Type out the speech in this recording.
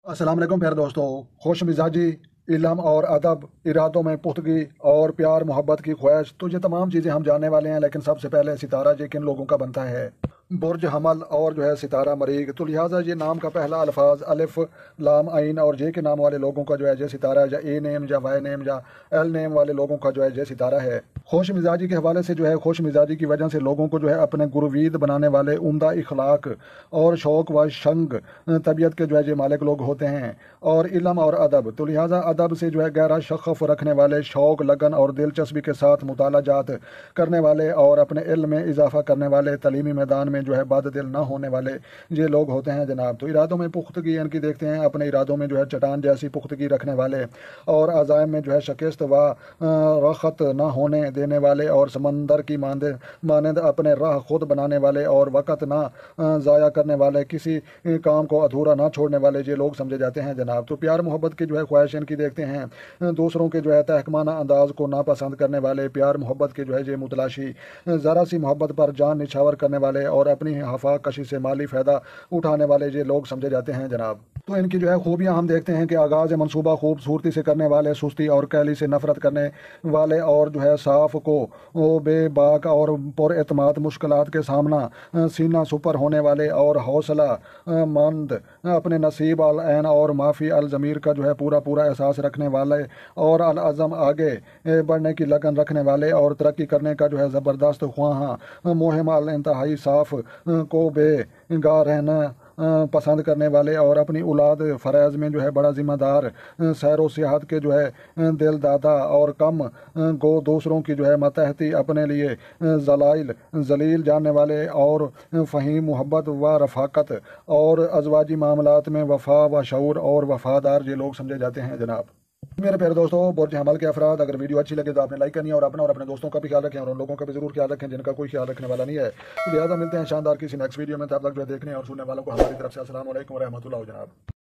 السلام علیکم پیارے دوستو، خوش مزاجی، علم اور ادب، ارادوں میں پختگی اور پیار محبت کی خواہش، تو یہ تمام چیزیں ہم جاننے والے ہیں۔ لیکن سب سے پہلے ستارہ یہ کن لوگوں کا بنتا ہے؟ برج حمل اور ستارہ مریخ۔ تو لہٰذا یہ نام کا پہلا الفاظ الف لام عین اور جے کے نام والے لوگوں کا یہ ستارہ ہے، یا اے نیم یا وائی نیم یا ایل نیم والے لوگوں کا یہ ستارہ ہے۔ خوش مزاجی کے حوالے سے خوش مزاجی کی وجہ سے لوگوں کو اپنے گروید بنانے والے، عمدہ اخلاق اور شوق و شنگ طبیعت کے یہ مالک لوگ ہوتے ہیں۔ اور علم اور ادب، تو لہٰذا ادب سے گہرا شغف رکھنے والے، شوق، لگن اور دلچسپی کے ساتھ مطالعہ جات کرنے والے اور اپنے علم میں اضافہ کرنے والے، تعلیمی میدان میں بد دل نہ ہونے والے یہ لوگ ہوتے ہیں جناب۔ تو ارادوں میں پختگی ان کی دیکھتے ہیں، اپنے ارادوں میں چٹان جیسی پختگی رکھنے والے اور عزائم میں شکست و رخت نہ ہونے دینے والے اور سمندر کی مانند اپنے راہ خود بنانے والے اور وقت نہ ضائع کرنے والے، کسی کام کو ادھورا نہ چھوڑنے والے یہ لوگ سمجھے جاتے ہیں جناب۔ تو پیار محبت کی خواہش ان کی دیکھتے ہیں، دوسروں کے تحکمانہ انداز کو ناپسند کرنے والے، پیار محبت کے یہ متلاشی، ذرا سی محبت پر جان نچھاور کرنے والے اور اپنی ہفا کشی سے مالی فائدہ اٹھانے والے یہ لوگ سمجھے جاتے ہیں جناب۔ تو ان کی خوبیاں ہم دیکھتے ہیں کہ آغاز منصوبہ خوبصورتی سے کرنے والے، سستی اور کیلی سے نفرت کرنے والے اور صاف کو بے باک اور پر اعتماد، مشکلات کے سامنا سینہ سپر ہونے والے اور حوصلہ مند، اپنے نصیب العین اور معافی الضمیر کا پورا احساس رکھنے والے اور العزم، آگے بڑھنے کی لگن رکھنے والے اور ترقی کرنے کا زبردست خواہاں، مہم الانتہائی صاف کو بے گاہ رہنا پسند کرنے والے اور اپنی اولاد فرائض میں بڑا ذمہ دار، سیر و سیاحت کے دل دادا اور کم گو دوسروں کی ماتحتی اپنے لیے ذلیل جاننے والے اور فہیم، محبت و رفاقت اور ازواجی معاملات میں وفا و شعور اور وفادار یہ لوگ سمجھے جاتے ہیں جناب۔ میرے پیارے دوستوں، برج حمل کے افراد، اگر ویڈیو اچھی لگے تو آپ نے لائک کرنی ہے اور اپنا اور اپنے دوستوں کا بھی خیال رکھیں اور ان لوگوں کا بھی ضرور خیال رکھیں جن کا کوئی خیال رکھنے والا نہیں ہے۔ تو لہٰذا ملتے ہیں شاندار کسی نیکسٹ ویڈیو میں، تب تک دیکھنے اور سننے والوں کو ہماری طرف سے السلام علیکم ورحمۃ اللہ جناب۔